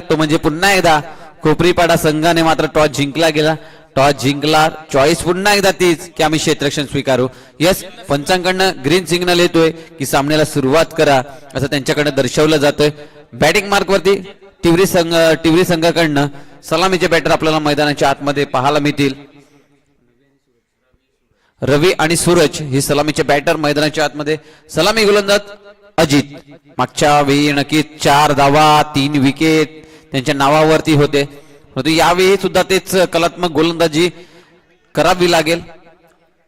तो म्हणजे पुन्हा एकदा कोपरीपाडा संघाने मात्र टॉस जिंकला गेला. टॉस जिंकला, चॉईस पुन्हा एकदा तीच की आम्ही क्षेत्ररक्षण स्वीकारू. यस, पंचांकडनं ग्रीन सिग्नल येतोय की सामन्याला सुरुवात करा असं त्यांच्याकडनं दर्शवलं जातोय. बॅटिंग मार्क वरती टिवरी संघाकडनं सलामीचे बॅटर आपल्याला मैदानाच्या आतमध्ये पाहायला मिळतील. रवी आणि सूरज ही सलामीचे बॅटर मैदानाच्या आतमध्ये. सलामी गोलंदाज अजित. मागच्या वेळी नक्कीच 4 धावा 3 विकेट त्यांच्या नावावरती होते, परंतु यावेळी सुद्धा तेच कलात्मक गोलंदाजी करावी लागेल.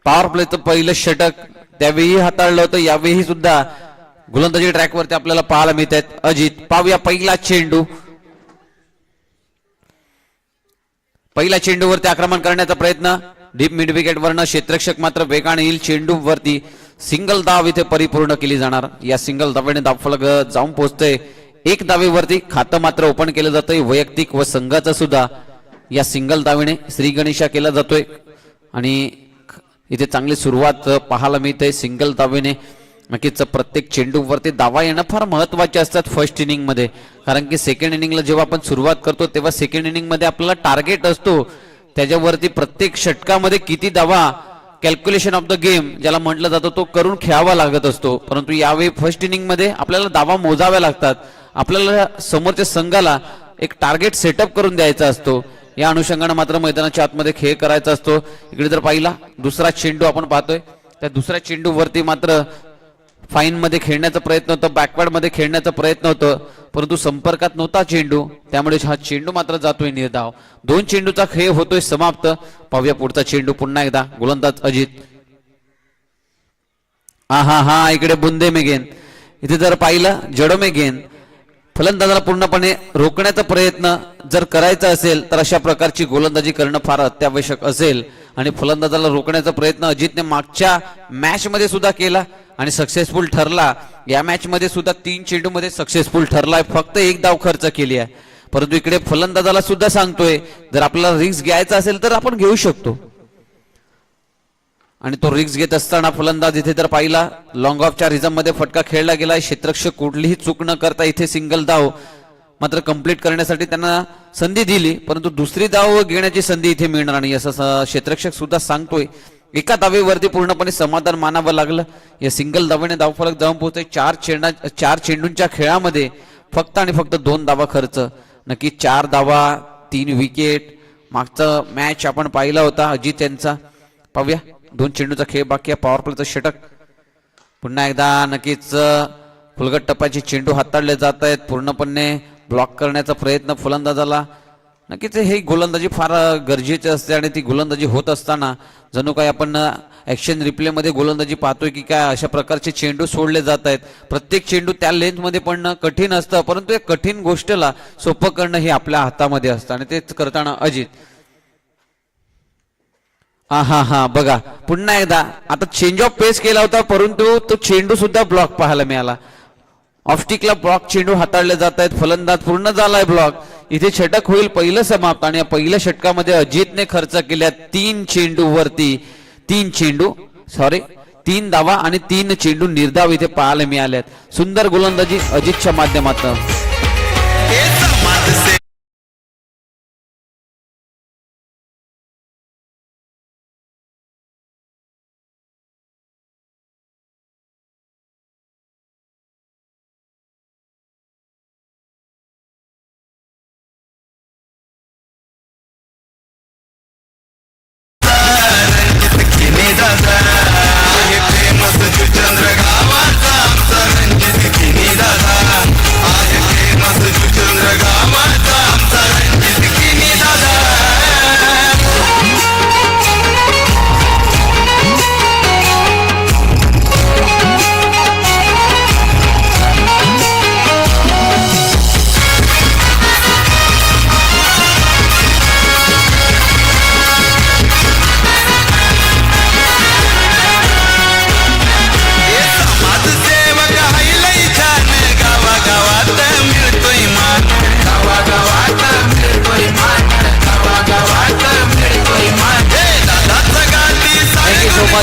पॉवर प्लेचं पहिलं षटक त्यावेळी हाताळलं होतं, यावेळी सुद्धा गोलंदाजी ट्रॅकवरती आपल्याला पाहायला मिळत आहेत. अजित, पाहूया पहिला चेंडू. पहिल्या चेंडूवरती आक्रमण करण्याचा प्रयत्न डीप मिड विकेट वरनं क्षेत्ररक्षक मात्र वेगाने येईल. चेंडू वरती सिंगल धाव इथे परिपूर्ण केली जाणार. या सिंगल धावेने धावफलक जाऊन पोहोचतोय 1 धावेवरती. खातं मात्र ओपन केलं जातंय वैयक्तिक व संघाचं सुद्धा या सिंगल धावेने श्री गणेशा केला जातोय आणि इथे चांगली सुरुवात पाहायला मिळते सिंगल धावेने. नक्कीच प्रत्येक चेंडूवरती धावा येणं फार महत्वाचे असतात फर्स्ट इनिंग मध्ये, कारण की सेकंड इनिंगला जेव्हा आपण सुरुवात करतो तेव्हा सेकंड इनिंग मध्ये आपल्याला टार्गेट असतो त्याच्यावरती प्रत्येक षटकामध्ये किती धावा, कॅल्क्युलेशन ऑफ द गेम ज्याला म्हटलं जातं तो करून खेळावा लागत असतो. परंतु यावेळी फर्स्ट इनिंग मध्ये आपल्याला धावा मोजाव्या लागतात. आपल्याला समोरच्या संघाला एक टार्गेट सेटअप करून द्यायचा असतो. या अनुषंगाने मात्र मैदानाच्या आतमध्ये खेळ करायचा असतो. इकडे जर पाहिला दुसरा चेंडू आपण पाहतोय, त्या दुसऱ्या चेंडूवरती मात्र फाईन मध्ये खेळण्याचा प्रयत्न होता, बॅकवर्ड मध्ये खेळण्याचा प्रयत्न होता, परंतु संपर्कात नव्हता चेंडू, त्यामुळे हा चेंडू मात्र जातोय निर्धाव. 2 चेंडूचा खेळ होतोय समाप्त. पाहूया पुढचा चेंडू पुन्हा एकदा गोलंदाज अजित. हा इकडे बुंदे में गेंद. इथे जर पाहिलं जडो में गेंद. फलंदाजाला पूर्णपणे रोखण्याचा प्रयत्न जर करायचा असेल तर अशा प्रकारची गोलंदाजी करणं फार अत्यावश्यक असेल आणि फलंदाजाला रोखण्याचा प्रयत्न अजितने मागच्या मॅच मध्ये सुद्धा केला आणि सक्सेसफुल ठरला. या मॅच मध्ये सुद्धा 3 चेंडू मध्ये सक्सेसफुल ठरलाय. फक्त 1 धाव खर्च केली आहे, परंतु इकडे फलंदाजाला सुद्धा सांगतोय जर आपल्याला रिस्क घ्यायचा असेल तर आपण घेऊ शकतो आणि तो रिस्क घेत असताना फलंदाज इथे जर पाहिला लॉंग ऑफच्या रिझम मध्ये फटका खेळला गेलाय. क्षेत्ररक्षक कुठलीही चूक न करता इथे सिंगल धाव मात्र कंप्लीट करण्यासाठी त्यांना संधी दिली, परंतु दुसरी धाव घेण्याची संधी इथे मिळणार नाही असं क्षेत्ररक्षक सुद्धा सांगतोय. एका धावेवरती पूर्णपणे समाधान मानावं लागलं. या सिंगल धावेने धावफलक जाऊन पोहोचतोय. 4 चेंडूंच्या खेळामध्ये फक्त आणि फक्त 2 धावा खर्च. नक्की 4 धावा 3 विकेट मागचा मॅच आपण पाहिला होता अजित यांचा. पाहूया 2 चेंडूचा खेळ बाकी आहे. पॉवर प्लेचं षटक पुन्हा एकदा नक्कीच फुलगट टप्प्याचे चेंडू हाताळले जात आहेत. पूर्णपणे ब्लॉक करण्याचा प्रयत्न फलंदाजाला. नक्कीच हे गोलंदाजी फार गरजेची असते आणि ती गोलंदाजी होत असताना जणू काय आपण ऍक्शन रिप्ले मध्ये गोलंदाजी पाहतोय की काय अशा प्रकारचे चेंडू सोडले जात आहेत. प्रत्येक चेंडू त्या लेंथ मध्ये पडणं कठीण असतं, परंतु या कठीण गोष्टीला सोपं करणं हे आपल्या हातामध्ये असतं आणि तेच करताना अजित. बघा पुन्हा एकदा आता चेंज ऑफ पेस केला होता, परंतु तो चेंडू सुद्धा ब्लॉक पाहायला मिळाला. ऑफस्टिकला ब्लॉक चेंडू हाताळले जात आहेत. फलंदाज पूर्ण झालाय ब्लॉक. इथे षटक होईल पहिलं समाप्त आणि या पहिल्या षटकामध्ये अजितने खर्च केल्या 3 धावा आणि 3 चेंडू निर्धाव इथे पाहायला मिळाल्यात. सुंदर गोलंदाजी अजितच्या माध्यमातून.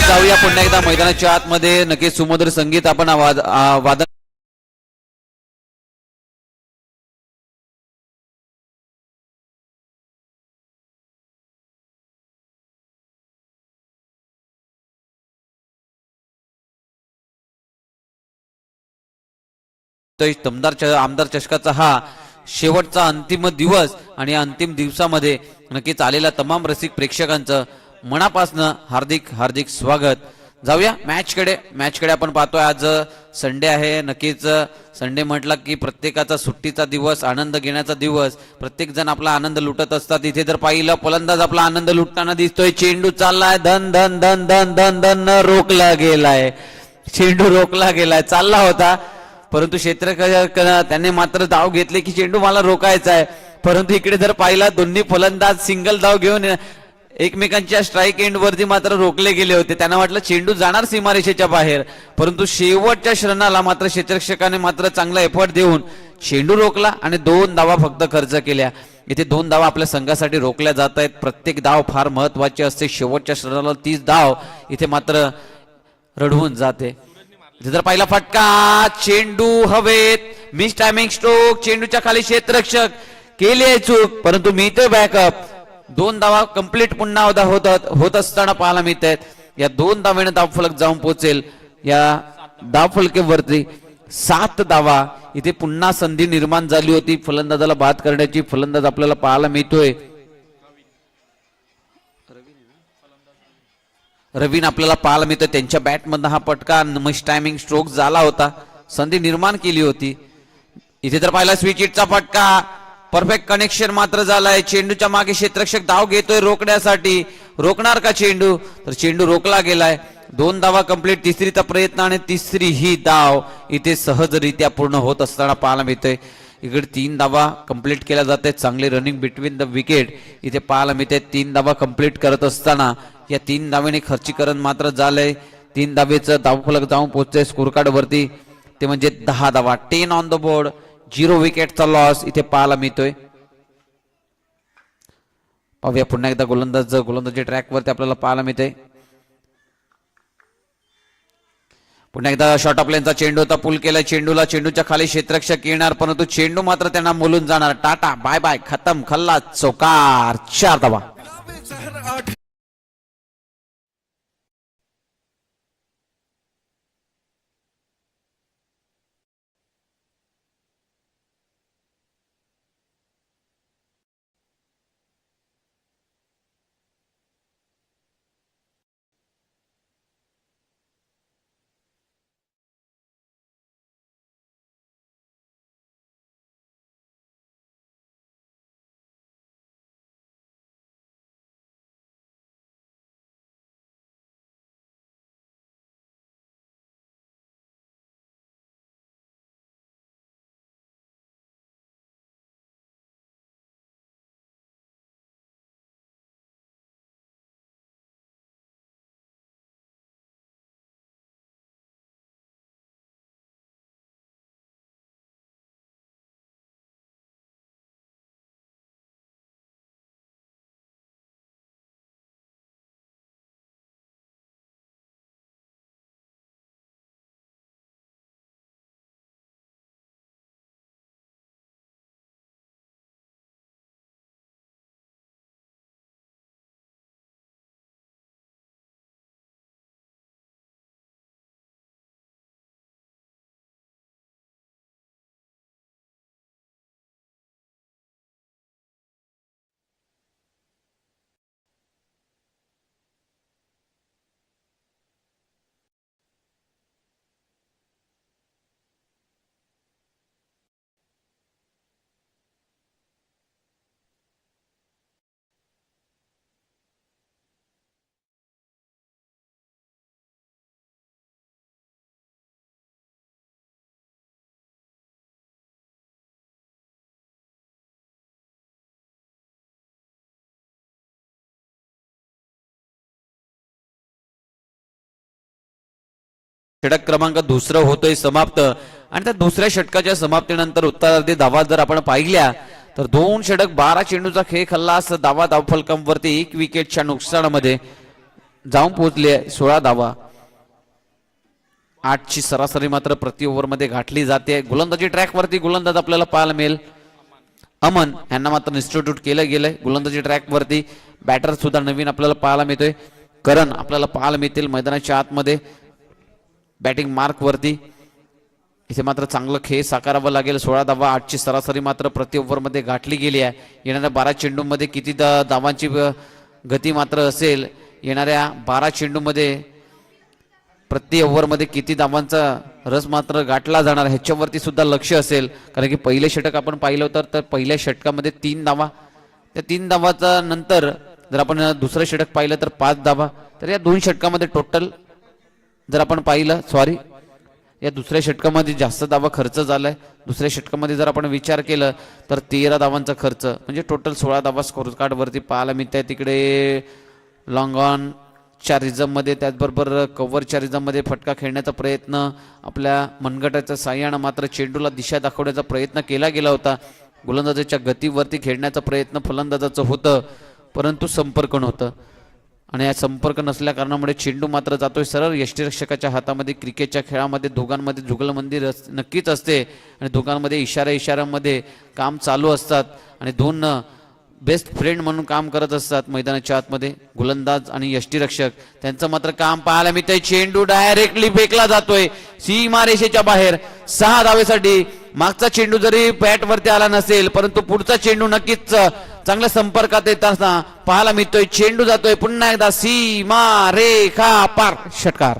जाऊया पुन्हा एकदा मैदानाच्या आतमध्ये. नक्कीच सुमधुर संगीत आपण वादन आमदार चषकाचा हा शेवटचा अंतिम दिवस आणि या अंतिम दिवसामध्ये नक्कीच आलेल्या तमाम रसिक प्रेक्षकांचं मनापासनं हार्दिक हार्दिक स्वागत. जाऊया मॅचकडे आपण पाहतोय. आज संडे आहे. नक्कीच संडे म्हटलं की प्रत्येकाचा सुट्टीचा दिवस, आनंद घेण्याचा दिवस, प्रत्येक जण आपला आनंद लुटत असतात. इथे जर पाहिलं फलंदाज आपला आनंद लुटताना दिसतोय. चेंडू चाललाय, धन धन धन धन धन धन रोखला गेलाय. चेंडू रोखला गेलाय, चालला होता परंतु त्यांनी मात्र धाव घेतले की चेंडू मला रोखायचा आहे. परंतु इकडे जर पाहिला दोन्ही फलंदाज सिंगल धाव घेऊन एकमेकांच्या स्ट्राईक एंड वरती मात्र रोखले गेले होते. त्यांना वाटलं चेंडू जाणार सीमारेषेच्या बाहेर, परंतु शेवटच्या क्षणाला मात्र क्षेत्ररक्षकाने मात्र चांगला एफर्ट देऊन चेंडू रोखला आणि 2 धावा फक्त खर्च केल्या. इथे 2 धावा आपल्या संघासाठी रोखल्या जात आहेत. प्रत्येक धाव फार महत्वाची असते. शेवटच्या क्षणाला 30 धाव इथे मात्र रडवून जाते. जर पहिला फटका, चेंडू हवेत, मिस टायमिंग स्ट्रोक, चेंडूच्या खाली क्षेत्ररक्षक केले चूक, परंतु मिळते बॅकअप. 2 धावा कंप्लीट पुन्हा होत असताना पाहायला मिळत आहेत. या 2 धावेने धावफलक जाऊन पोहोचेल. या धावफलकेवरती 7 धावा. इथे पुन्हा संधी निर्माण झाली होती फलंदाजाला बाद करण्याची. फलंदाज आपल्याला पाहायला मिळतोय रवीन आपल्याला पाहायला मिळतोय. त्यांच्या बॅटमधनं हा पटका मिस टायमिंग स्ट्रोक झाला होता, संधी निर्माण केली होती. इथे तर पाहिला स्विच हिटचा फटका, परफेक्ट कनेक्शन मात्र झालाय. चेंडूच्या मागे क्षेत्ररक्षक धाव घेतोय रोखण्यासाठी. रोखणार का चेंडू? तर चेंडू रोखला गेलाय. 2 धावा कंप्लीट. तिसरीचा प्रयत्न आणि तिसरी ही धाव इथे सहजरित्या पूर्ण होत असताना पाहायला मिळतोय. इकडे 3 धावा कंप्लीट केल्या जाते. चांगली रनिंग बिटवीन द विकेट इथे पाहायला मिळते. 3 धावा कंप्लीट करत असताना या 3 धावेने खर्चीकरण मात्र झालंय. 3 धावेचं धावफलक जाऊन पोहोचतंय स्कोर कार्ड वरती, ते म्हणजे 10 धावा. 10 ऑन द बोर्ड. 0 विकेटचा लॉस इथे पाहायला मिळतोय. पाहूया पुन्हा एकदा गोलंदाजी ट्रॅक वरती आपल्याला पाहायला मिळते. पुन्हा एकदा शॉर्ट ऑफ लेनचा चेंडू होता, पुल केला चेंडूला. चेंडूच्या खाली क्षेत्ररक्षक येणार, परंतु चेंडू मात्र त्यांना मोलून जाणार. टाटा बाय बाय, खतम, खल्ला, चौकार. 4 धावा. षटक क्रमांक दुसरं होतोय समाप्त. आणि त्या दुसऱ्या षटकाच्या समाप्तीनंतर उत्तरार्धी धावा जर आपण पाहिल्या तर 2 षटक 12 चेंडूचा खेळ खल्लास. धावफलकांवरती 1 विकेटच्या नुकसानामध्ये जाऊन पोहोचले 16 धावा. 8ची सरासरी मात्र प्रति ओव्हर मध्ये गाठली जाते. गोलंदाजी ट्रॅक वरती गोलंदाज आपल्याला पाहायला मिळेल अमन यांना मात्र इन्स्टिट्यूट केलं गेलंय गोलंदाजी ट्रॅक वरती. बॅटर सुद्धा नवीन आपल्याला पाहायला मिळतोय. करण आपल्याला पाहायला मिळतील मैदानाच्या आतमध्ये बॅटिंग मार्क वरती. इथे मात्र चांगलं खेळ साकारावं लागेल. 16 धावा 8ची सरासरी मात्र प्रति ओव्हरमध्ये गाठली गेली आहे. येणाऱ्या 12 चेंडूमध्ये किती धावांची गती मात्र असेल, येणाऱ्या 12 चेंडूमध्ये प्रति ओव्हरमध्ये किती धावांचा रस मात्र गाठला जाणार ह्याच्यावरती सुद्धा लक्ष असेल. कारण की पहिले षटक आपण पाहिलं तर पहिल्या षटकामध्ये 3 धावा, त्या 3 धावाचा नंतर जर आपण दुसरं षटक पाहिलं तर 5 धावा. तर या 2 षटकामध्ये टोटल जर आपण पाहिलं या दुसऱ्या षटकामध्ये जास्त धावा खर्च झालाय. दुसऱ्या षटकामध्ये जर आपण विचार केलं तर 13 धावांचा खर्च, म्हणजे टोटल 16 धावा स्कोर कार्ड वरती पाहायला मिळत आहे. तिकडे लॉंग ऑन च्या रिझममध्ये, त्याचबरोबर कव्हरच्या रिझममध्ये फटका खेळण्याचा प्रयत्न, आपल्या मनगटाच्या साह्यानं मात्र चेंडूला दिशा दाखवण्याचा प्रयत्न केला गेला होता. गोलंदाजाच्या गतीवरती खेळण्याचा प्रयत्न फलंदाजाचं होतं, परंतु संपर्क नव्हतं. आणि या संपर्क नसल्या कारणामुळे चेंडू मात्र जातोय सरळ यष्टीरक्षकाच्या हातामध्ये. क्रिकेटच्या खेळामध्ये दोघांमध्ये जुगलबंदी नक्कीच असते आणि दोघांमध्ये इशाऱ्यामध्ये काम चालू असतात आणि दोन बेस्ट फ्रेंड म्हणून काम करत असतात मैदानाच्या आतमध्ये. गोलंदाज आणि यष्टीरक्षक त्यांचं मात्र काम पाहायला मिळतंय. चेंडू डायरेक्टली फेकला जातोय सीमारेषेच्या बाहेर 6 धावेसाठी. मागचा चेंडू जरी बॅट वरती आला नसेल, परंतु पुढचा चेंडू नक्कीच चांगल्या संपर्कात येताना पाहायला मिळतोय. चेंडू जातोय पुन्हा एकदा सीमा रेखा पार. षटकार.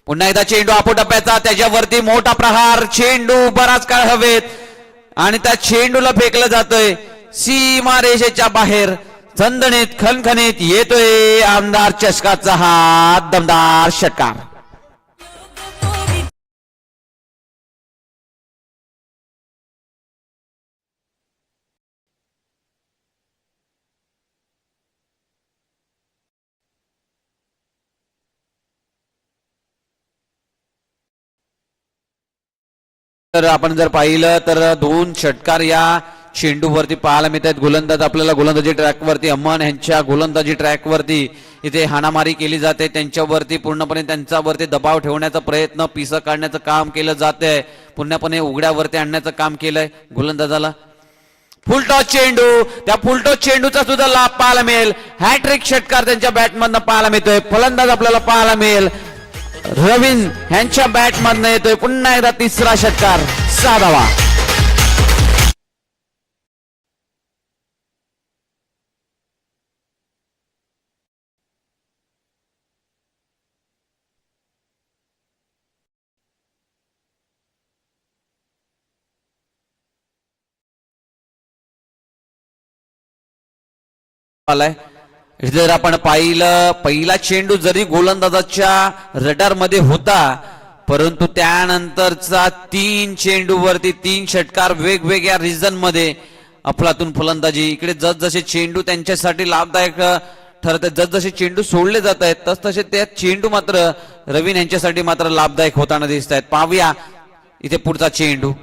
पुन्हा एकदा चेंडू आपोटप्प्याचा, त्याच्यावरती मोठा प्रहार. चेंडू बराच काळ हवेत आणि त्या चेंडूला फेकलं जातोय सीमा रेषेच्या बाहेर. झणझणीत खणखणीत येतोय आमदार चषकाचा हात. दमदार षटकार. तर आपण जर पाहिलं तर 2 षटकार या चेंडूवरती पाहायला मिळत आहेत. गोलंदाज आपल्याला गोलंदाजी ट्रॅकवरती, अमन यांच्या गोलंदाजी ट्रॅकवरती इथे हाणामारी केली जाते. त्यांच्यावरती पूर्णपणे त्यांच्यावरती दबाव ठेवण्याचा प्रयत्न, पिसं काढण्याचं काम केलं जाते. पूर्णपणे उघड्यावरती आणण्याचं काम केलंय गोलंदाजाला. फुलटॉस चेंडू, त्या फुलटॉस चेंडूचा सुद्धा लाभ पाहायला मिळेल. हॅट्रिक षटकार त्यांच्या बॅटमधनं पाहायला मिळतोय. फलंदाज आपल्याला पाहायला मिळेल रवीन यांच्या बॅट मधनं येतोय पुन्हा एकदा तिसरा षटकार. 6 धावा. आलाय. जर आपण पाहिलं पहिला चेंडू जरी गोलंदाजाच्या रडार मध्ये होता, परंतु त्यानंतरचा 3 चेंडूवरती 3 षटकार वेगवेगळ्या रिजन मध्ये अफलातून फलंदाजी. इकडे जसजसे चेंडू त्यांच्यासाठी लाभदायक ठरत आहेत, जसजसे चेंडू सोडले जात आहेत तसतसे त्या चेंडू मात्र रवीन यांच्यासाठी मात्र लाभदायक होताना दिसत आहेत. पाहूया इथे पुढचा चेंडू.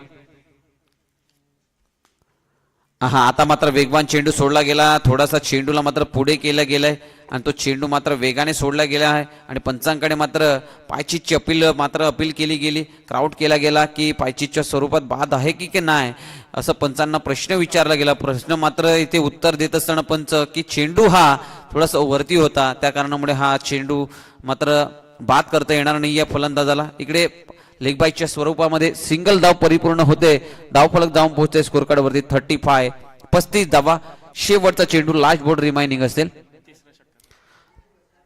हा आता मात्र वेगवान चेंडू सोडला गेला. थोडासा चेंडूला मात्र पुढे केलं गेलंय आणि तो चेंडू मात्र वेगाने सोडला गेला आहे आणि पंचांकडे मात्र पायचीची अपील केली गेली. क्राऊड केला गेला की पायचीच्या स्वरूपात बाद आहे की नाही असं पंचांना प्रश्न विचारला गेला. प्रश्न मात्र इथे उत्तर देत असताना पंच की चेंडू हा थोडासा वरती होता, त्या कारणामुळे हा चेंडू मात्र बाद करता येणार नाही या फलंदाजाला. इकडे लेग बाईच्या स्वरूपामध्ये सिंगल धाव परिपूर्ण होते. धावफलक जाऊन पोहोचते स्कोर कार्ड वरती 35 धावा. शेवटचा चेंडू लास्ट बोर्ड रिमाइनिंग असेल.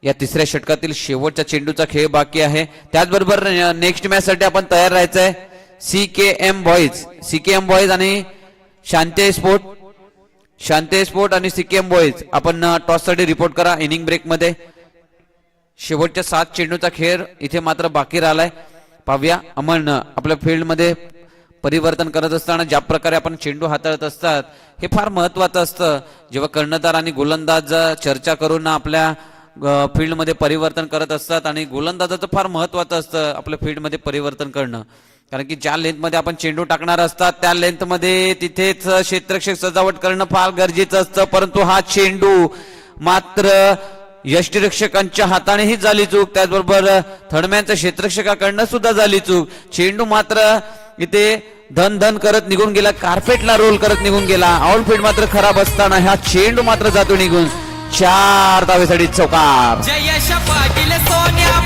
या तिसऱ्या षटकातील शेवटच्या चेंडूचा खेळ बाकी आहे. त्याचबरोबर नेक्स्ट मॅच साठी आपण तयार राहायचंय. सीकेएम बॉईज आणि शांती स्पोर्ट आणि सीकेएम बॉईज आपण टॉस साठी रिपोर्ट करा इनिंग ब्रेक मध्ये. शेवटच्या 7 चेंडूचा खेळ इथे मात्र बाकी राहिलाय. पाहूया अमन आपल्या फील्ड मध्ये परिवर्तन करत असताना ज्या प्रकारे आपण चेंडू हाताळत असतात हे फार महत्वाचं असतं. जेव्हा कर्णधार आणि गोलंदाज चर्चा करून आपल्या फील्ड मध्ये परिवर्तन करत असतात आणि गोलंदाजाचं फार महत्वाचं असतं आपल्या फील्ड मध्ये परिवर्तन करणं. कारण की ज्या लेंथ मध्ये आपण चेंडू टाकणार असतात त्या लेंथ मध्ये तिथेच क्षेत्ररक्षक सजावट करणं फार गरजेचं असतं. परंतु हा चेंडू मात्र यष्टिरक्षकांच्या हातानेही झाली चूक, त्याचबरोबर थडम्यांच्या क्षेत्ररक्षकाकडनं सुद्धा झाली चूक. चेंडू मात्र इथे धन धन करत निघून गेला, कार्पेटला रोल करत निघून गेला. आउटफील्ड मात्र खराब असताना हा चेंडू मात्र जातो निघून. 4 धावेसाठी चौकार. जयश पाटील सोन्या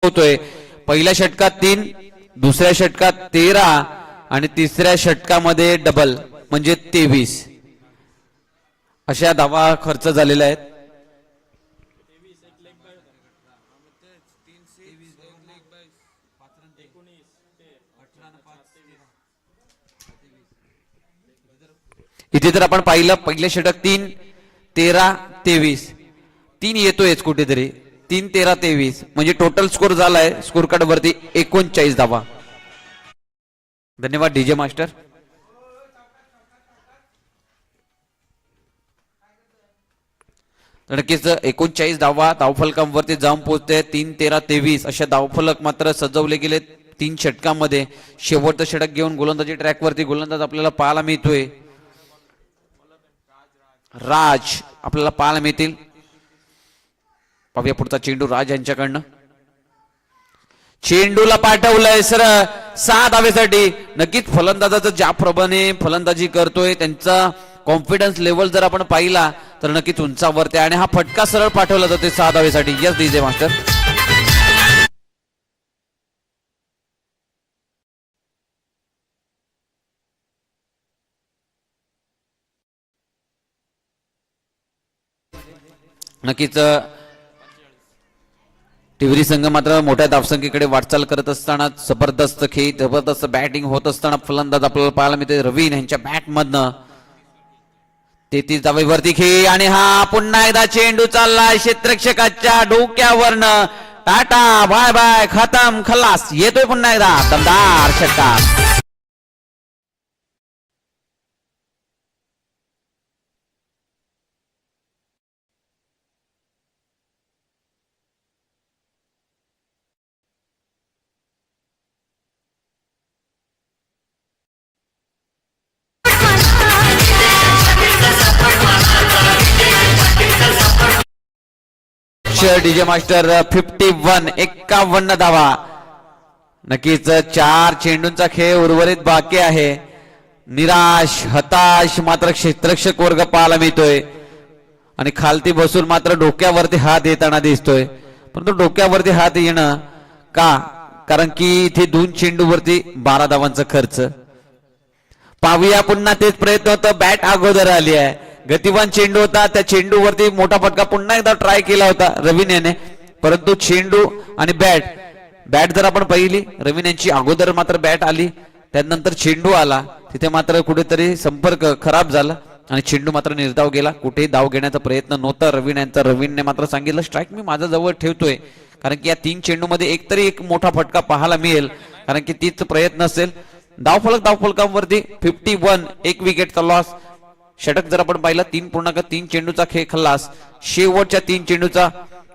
होतोय. पहिल्या षटकात 3, दुसऱ्या षटकात 13 आणि तिसऱ्या षटकामध्ये डबल म्हणजे 23 अशा धावा खर्च झालेल्या आहेत. इथे तर आपण पाहिलं पहिलं षटक 3, 13, 23 3 येतोयच कुठेतरी. 3, 13, 23 म्हणजे टोटल स्कोर झालाय स्कोर कार्ड वरती 39 धावा. धन्यवाद डीजे मास्टर. नक्कीच 39 धावा धावफलकांवरती जाऊन पोहोचते. 3, 13, 23 अशा धावफलक मात्र सजवले गेले 3 षटकांमध्ये. शेवटचं षटक घेऊन गोलंदाजी ट्रॅकवरती गोलंदाज आपल्याला पाहायला मिळतोय. राज आपल्याला पाहायला मिळतील. पाहूया पुढचा चेंडू राज यांच्याकडनं. चेंडूला पाठवलंय सर 6 धावेसाठी. नक्कीच फलंदाजाचं ज्याप्रमाणे फलंदाजी करतोय त्यांचा कॉन्फिडन्स लेवल जर आपण पाहिला तर नक्कीच उंचावरती आणि हा फटका सरळ पाठवला जातोय 6 धावेसाठी. Yes DJ master. नक्कीच टिवरी संघ मात्र मोठ्या धावसंख्येकडे वाटचाल करत असताना जबरदस्त खेळ जबरदस्त बॅटिंग होत असताना फलंदाज आपल्याला पाहायला मिळते रवीन यांच्या बॅट मधनं. 33 धावेवरती खेळ आणि हा पुन्हा एकदा चेंडू चाललाय क्षेत्ररक्षकाच्या डोक्यावरनं. टाटा बाय बाय खतम खलास. येतोय पुन्हा एकदा दमदार षटकार. डीजे मास्टर 51 51 धावा. नक्कीच 4 चेंडूंचा खेळ उर्वरित बाकी आहे. निराश हताश मात्र क्षेत्ररक्षक वर्ग पाहायला मिळतोय आणि खालती बसून मात्र डोक्यावरती हात येताना दिसतोय. परंतु डोक्यावरती हात येणं का? कारण की इथे 2 चेंडूवरती 12 धावांचा खर्च. पाहूया पुन्हा तेच प्रयत्न होतं. बॅट अगोदर आली आहे. गतिवान चेंडू होता त्या चेंडूवरती मोठा फटका पुन्हा एकदा ट्राय केला होता रवीन याने. परंतु चेंडू आणि बॅट जर आपण पाहिली रवीन यांची अगोदर मात्र बॅट आली त्यानंतर चेंडू आला. तिथे मात्र कुठेतरी संपर्क खराब झाला आणि चेंडू मात्र निर्धाव गेला. कुठेही धाव घेण्याचा प्रयत्न नव्हता रवीन यांचा. रवीनने मात्र सांगितलं स्ट्राईक मी माझ्या जवळ ठेवतोय कारण की या 3 चेंडूमध्ये एकतरी एक मोठा फटका पाहायला मिळेल कारण की तीच प्रयत्न असेल. धावफलकांवरती 51 1 विकेटचा लॉस. षटक जर आपण पाहिलं 3.3 चेंडूचा खेळ खल्लास. शेवटच्या 3 चेंडूचा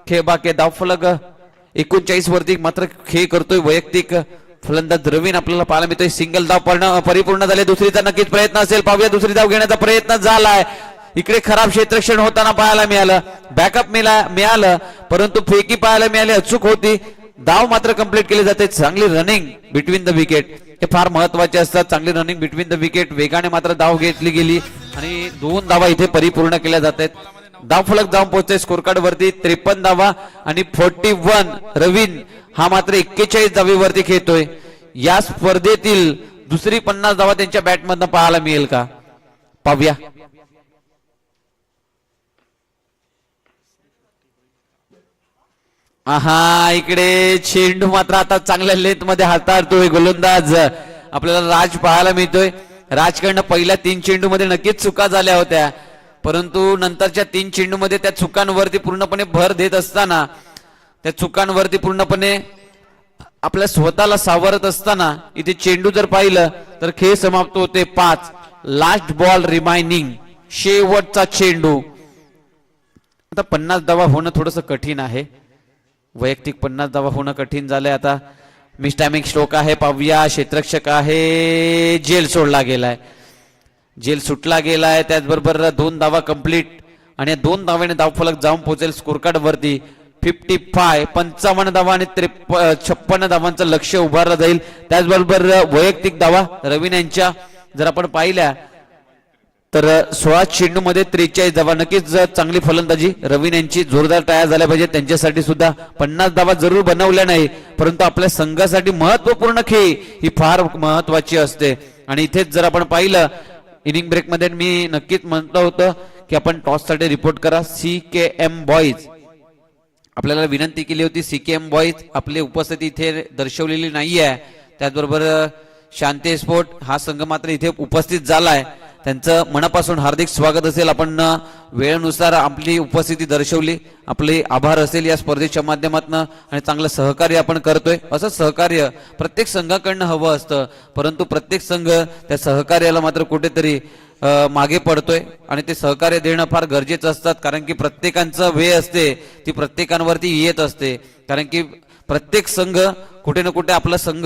खेळ बाकी. धावफलक 39 वरती मात्र खेळ करतोय वैयक्तिक फलंदाज रवीन आपल्याला पाहायला मिळतोय. सिंगल धाव परिपूर्ण झाले. दुसरीचा नक्कीच प्रयत्न असेल. पाहूया दुसरी धाव घेण्याचा प्रयत्न झालाय. इकडे खराब क्षेत्ररक्षण होताना पाहायला मिळालं. बॅकअप मिळालं परंतु फेकी पाहायला मिळाली अचूक होती. धाव मात्र कंप्लीट केली जाते. चांगली रनिंग बिटवीन द विकेट हे फार महत्वाचे असतात. चांगली रनिंग बिटवीन द विकेट वेगाने मात्र धाव घेतली गेली आणि 2 धावा इथे परिपूर्ण केल्या जातात. धावफलक जाऊन पोहोचते स्कोर कार्ड वरती 53 धावा आणि 41 रवीन हा मात्र 41 धावेवरती खेळतोय. या स्पर्धेतील दुसरी 50 धावा त्यांच्या बॅटमधनं पाहायला मिळेल का? पाहूया. आहा इकडे चेंडू मात्र आता चांगल्या लेंथ मध्ये हाताळतोय गोलंदाज आपल्याला राज पाहायला मिळतोय. राजकडनं पहिल्या 3 चेंडू मध्ये नक्कीच चुका झाल्या होत्या परंतु नंतरच्या 3 चेंडूमध्ये त्या चुकांवरती पूर्णपणे भर देत असताना, त्या चुकांवरती पूर्णपणे आपल्या स्वतःला सावरत असताना इथे चेंडू जर पाहिलं तर खेळ समाप्त होते 5. लास्ट बॉल रिमाइनिंग, शेवटचा चेंडू. आता 50 धावा होणं थोडंसं कठीण आहे, वैयक्तिक 50 धावा होणं कठीण झालंय. आता मिस टायमिंग स्ट्रोक आहे, पाहूया. क्षेत्ररक्षक आहे, जेल सोडला गेलाय, जेल सुटला गेलाय. त्याचबरोबर 2 धावा कंप्लीट आणि या 2 धाव्याने धावफलक जाऊन पोहोचेल स्कोर कार्ड वरती. 55 धावा आणि 56 धावांचं लक्ष उभारलं जाईल. त्याचबरोबर वैयक्तिक धावा रवीन यांच्या जर आपण पाहिल्या तर 16 चेंडू मध्ये 43 धावा. नक्कीच चांगली फलंदाजी रवीन यांची, जोरदार टाळ्या झाल्या पाहिजे त्यांच्यासाठी सुद्धा. 50 धावा जरूर बनवल्या नाही, परंतु आपल्या संघासाठी महत्वपूर्ण खेळ ही फार महत्वाची असते. आणि इथेच जर आपण पाहिलं इनिंग ब्रेक मध्ये मी नक्कीच म्हणतो होतं की आपण टॉस साठी रिपोर्ट करा. CKM बॉईज आपल्याला विनंती केली होती. CKM बॉईज आपली उपस्थिती इथे दर्शवलेली नाहीये. त्याचबरोबर शांती स्पोर्ट हा संघ मात्र इथे उपस्थित झालाय, त्यांचं मनापासून हार्दिक स्वागत असेल. आपण वेळेनुसार आपली उपस्थिती दर्शवली, आपले आभार असेल या स्पर्धेच्या माध्यमातून. आणि चांगलं सहकार्य आपण करतोय. असं सहकार्य प्रत्येक संघाकडनं हवं असतं, परंतु प्रत्येक संघ त्या सहकार्याला मात्र कुठेतरी मागे पडतोय आणि ते सहकार्य देणं फार गरजेचं असतात. कारण की प्रत्येकांचं वेळ असते ती प्रत्येकांवरती येत असते. कारण की प्रत्येक संघ कुठे ना कुठे आपला संघ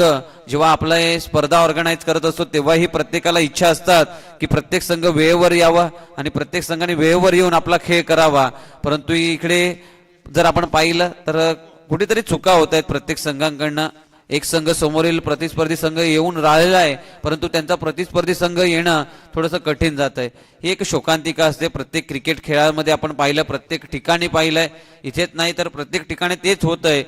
जेव्हा आपला स्पर्धा ऑर्गनाईज करत असतो तेव्हाही प्रत्येकाला इच्छा असतात की प्रत्येक संघ वेळेवर यावा आणि प्रत्येक संघाने वेळेवर येऊन आपला खेळ करावा. परंतु इकडे जर आपण पाहिलं तर कुठेतरी चुका होत आहेत प्रत्येक संघांकडनं. एक संघ समोरील प्रतिस्पर्धी संघ येऊन राहिलेला आहे, परंतु त्यांचा प्रतिस्पर्धी संघ येणं थोडंसं कठीण जात आहे. ही एक शोकांतिका असते प्रत्येक क्रिकेट खेळामध्ये. आपण पाहिलं, प्रत्येक ठिकाणी पाहिलंय, इथेच नाही तर प्रत्येक ठिकाणी तेच होतंय.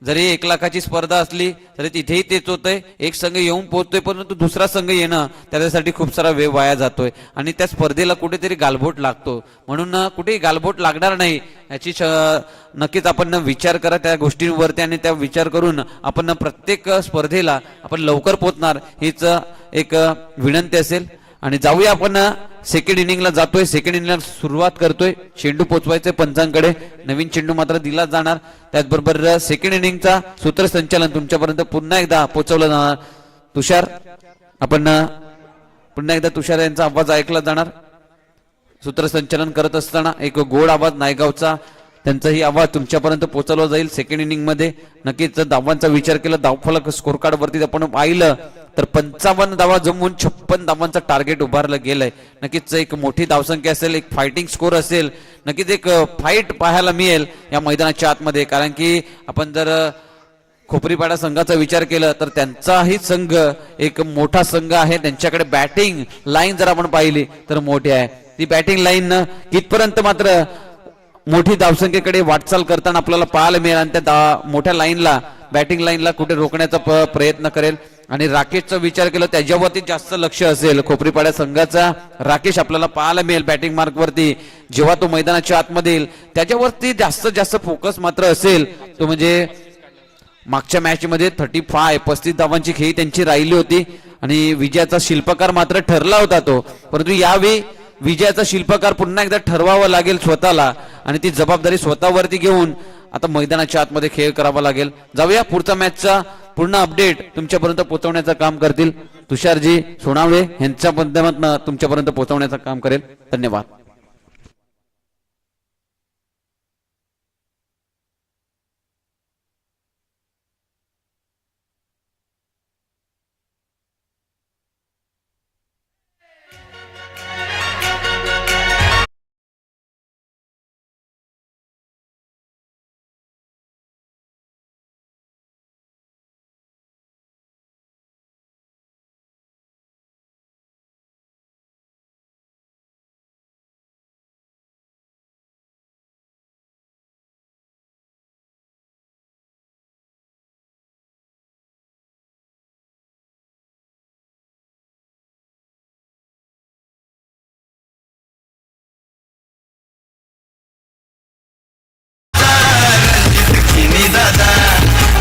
जरी 1 लाखाची स्पर्धा असली तरी तिथेही तेच होतंय. एक संघ येऊन पोहोचतोय परंतु दुसरा संघ येणं त्याच्यासाठी खूप सारा वेळ वाया जातोय आणि त्या स्पर्धेला कुठेतरी गालबोट लागतो. म्हणून कुठेही गालबोट लागणार नाही याची नक्कीच आपण विचार करा त्या गोष्टींवरती आणि त्या विचार करून आपण प्रत्येक स्पर्धेला आपण लवकर पोहोचणार हीच एक विनंती असेल. आणि जाऊया आपण सेकंड इनिंगला जातोय. सेकंड इनिंगला सुरुवात करतोय. चेंडू पोचवायचे पंचांकडे, नवीन चेंडू मात्र दिला जाणार. त्याचबरोबर सेकंड इनिंगचा सूत्रसंचालन तुमच्यापर्यंत पुन्हा एकदा पोहोचवलं जाणार. तुषार, आपण पुन्हा एकदा तुषार यांचा आवाज ऐकला जाणार. सूत्रसंचालन करत असताना एक गोड आवाज नायगावचा, त्यांचाही आवाज तुमच्यापर्यंत पोहोचवला जाईल. सेकंड इनिंग मध्ये नक्कीच धावांचा विचार केला, धावफलक स्कोर कार्ड वरती आपण पाहिलं तर 55 धावा जमवून 56 धावांचं टार्गेट उभारलं गेलंय. नक्कीच एक मोठी धावसंख्या असेल, एक फायटिंग स्कोर असेल, नक्कीच एक फाईट पाहायला मिळेल या मैदानाच्या आतमध्ये. कारण की आपण जर खोपरीपाडा संघाचा विचार केला तर त्यांचाही संघ एक मोठा संघ आहे. त्यांच्याकडे बॅटिंग लाईन जर आपण पाहिली तर मोठी आहे. ती बॅटिंग लाईन कितपर्यंत मात्र मोठी धावसंख्येकडे वाटचाल करताना आपल्याला पाहायला मिळेल आणि त्या मोठ्या लाईनला, बॅटिंग लाईनला कुठे रोखण्याचा प्रयत्न करेल. आणि राकेशचा विचार केला त्याच्यावरती जास्त लक्ष असेल खोपरीपाड्या संघाचा. राकेश आपल्याला पाहायला मिळेल बॅटिंग मार्क वरती, जेव्हा तो मैदानाच्या आतमध्ये येईल त्याच्यावरती जास्तीत जास्त फोकस मात्र असेल तो म्हणजे मागच्या मॅच मध्ये 35 धावांची खेळी त्यांची राहिली होती आणि विजयाचा शिल्पकार मात्र ठरला होता तो. परंतु यावेळी विजयाचा शिल्पकार पुन्हा एकदा ठरवावा लागेल स्वतःला आणि ती जबाबदारी स्वतःवरती घेऊन आता मैदानाच्या आतमध्ये खेळ करावा लागेल. जाऊया पुढचा मॅचचा पूर्ण अपडेट तुमच्यापर्यंत पोहोचवण्याचं काम करतील तुषारजी सोनावळे यांच्या माध्यमातून तुमच्यापर्यंत पोहोचवण्याचं काम करेल. धन्यवाद.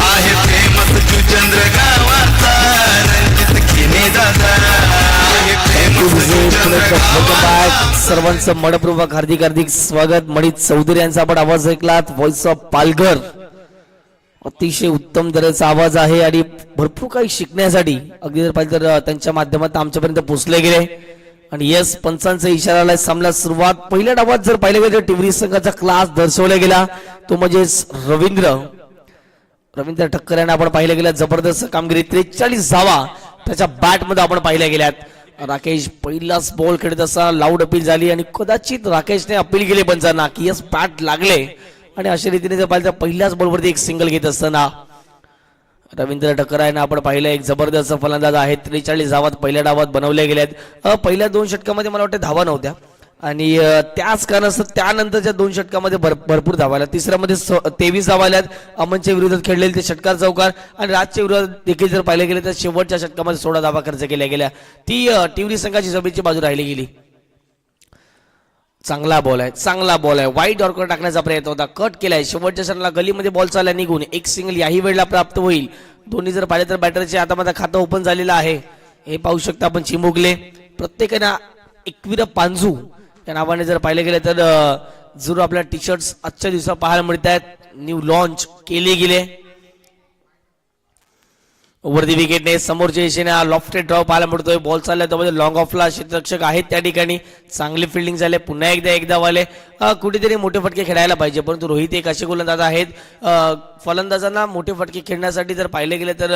आहे फेमस चंद्र गावाचा रणजित खिने दादा आहे फेमस सर्वांचं मनपूर्वक हार्दिक हार्दिक स्वागत. मणित चौधरी यांचा आपण आवाज ऐकलात. Voice of Palghar. अतिशय उत्तम दर्जाचा आवाज आहे आणि भरपूर काही शिकण्यासाठी अगदी जर पाहिजे तर त्यांच्या माध्यमातून आमच्यापर्यंत पोहोचले गेले. आणि यस पंचांचा इशारा आलाय. सामना सुरुवात पहिल्या डावात जर पाहिलं गेलं तर टिवरी संघाचा क्लास दर्शवला गेला तो म्हणजे रवींद्र ठक्कर यांना आपण पाहिलं गेलं. जबरदस्त कामगिरी. 43 धावा त्याच्या बॅट मध्ये आपण पाहिल्या गेल्यात. राकेश पहिलाच बॉल खेळत असताना लाऊड अपील झाली आणि कदाचित राकेशने अपील केले पंचांना की यस बॅट लागले आणि अशा रीतीने जर पाहिलं तर पहिल्याच बॉलवरती एक सिंगल घेत असताना रवींद्र ठक्कर यांना आपण पाहिलं. एक जबरदस्त फलंदाज आहेत. 43 धावात पहिल्या डावात बनवल्या गेल्यात. पहिल्या 2 षटकामध्ये मला वाटतं धावा नव्हत्या आणि त्याच कारणास्तव त्यानंतरच्या 2 षटकामध्ये भरपूर धावा आल्या. तिसऱ्यामध्ये 23 धावा आल्यात. अमनच्या विरोधात खेळलेले ते षटकार चौकार आणि राजच्या विरोधात देखील जर पाहिले गेले तर शेवटच्या षटकामध्ये 16 धावा खर्च केल्या गेल्या. ती टिवरी संघाची जमिनीची बाजू राहिली गेली. चांगला बॉल आहे. वाईट डॉर्कर टाकण्याचा प्रयत्न होता. कट केलाय. शेवटच्या क्षणाला गलीमध्ये बॉल चालला निघून एक सिंगल याही वेळेला प्राप्त होईल. दोन्ही जर पाहिले तर बॅटरच्या हातामध्ये खातं ओपन झालेलं आहे. हे पाहू शकता आपण. चिमुकले प्रत्येकाने एकवीर पांजू या नावाने जर पाहिले गेले तर जरूर आपल्या टी शर्ट्स आजच्या दिवसात पाहायला मिळत आहेत. न्यू लॉन्च केले गेले. वरती विकेटने समोरच्या दिशेने लॉफ्टेड ड्रॉ पाहायला मिळतोय. बॉल चाललाय तो लॉंग ऑफला क्षेत्ररक्षक आहेत त्या ठिकाणी. चांगली फिल्डिंग झाले. पुन्हा एकदा वाले कुठेतरी मोठे फटके खेळायला पाहिजे परंतु रोहित एक असे गोलंदाज आहेत. फलंदाजांना मोठे फटके खेळण्यासाठी जर पाहिले गेले तर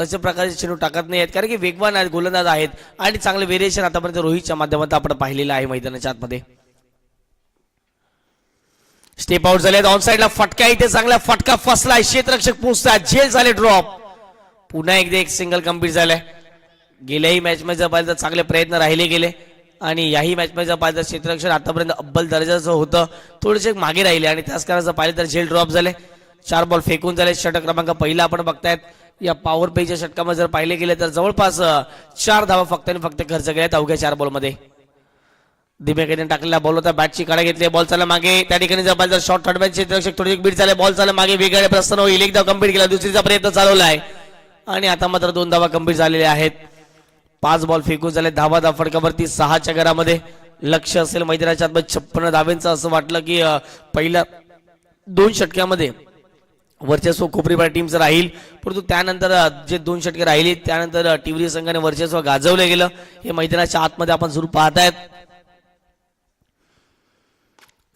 तशा प्रकारचे चेंडू टाकत नाही आहेत कारण की वेगवान आहेत गोलंदाज आहेत आणि चांगले व्हेरिएशन आतापर्यंत रोहितच्या माध्यमातून आपण पाहिलेलं आहे मैदानाच्या आतमध्ये. स्टेप आउट झाले. ऑन साइडला फटका. इथे चांगला फटका फसलाय. क्षेत्ररक्षक पोहोचतात. झेल झाले ड्रॉप. पुन्हा एकदा एक सिंगल कम्प्लीट झालाय. गेल्याही मॅच मध्ये जर पाहिलं तर चांगले प्रयत्न राहिले गेले आणि याही मॅच मध्ये जर पाहिलं तर क्षेत्ररक्षण आतापर्यंत अव्वल दर्जाचं होतं. थोडेसे मागे राहिले आणि त्याच कारणाचं पाहिलं तर झेल ड्रॉप झाले. 4 बॉल फेकून झाले. षटक क्रमांक पहिला आपण बघतायत. या पॉवर प्लेच्या षटकामध्ये जर पाहिले गेले तर जवळपास 4 धावा फक्त आणि फक्त खर्च केल्यात अवघ्या 4 बॉलमध्ये. दिमेकडे टाकलेला बॉल होता. बॅटची काढा घेतली. बॉल चालला मागे. त्या ठिकाणी जर पाहिलं तर शॉर्ट थर्ड बॅच क्षेत्ररक्षक थोडी बीट झाले. बॉल चालला मागे. वेगळे प्रस्थान होईल. एकदा कम्प्लीट केला. दुसरीचा प्रयत्न चालवला आहे आणि आता मात्र 2 धावा कम्प्लीट झालेल्या आहेत. 5 बॉल फेकून झाले. धावा फटकावरती 6च्या घरामध्ये. लक्ष असेल मैदानाच्या आतमध्ये 56 धावेंचं. असं वाटलं की पहिल्या 2 षटकामध्ये वर्चस्व खोपरीपाडा टीमचं राहील परंतु त्यानंतर जे 2 षटके राहिली त्यानंतर टिवरी संघाने वर्चस्व गाजवलं गेलं. हे मैदानाच्या आतमध्ये आपण जरूर पाहतायत.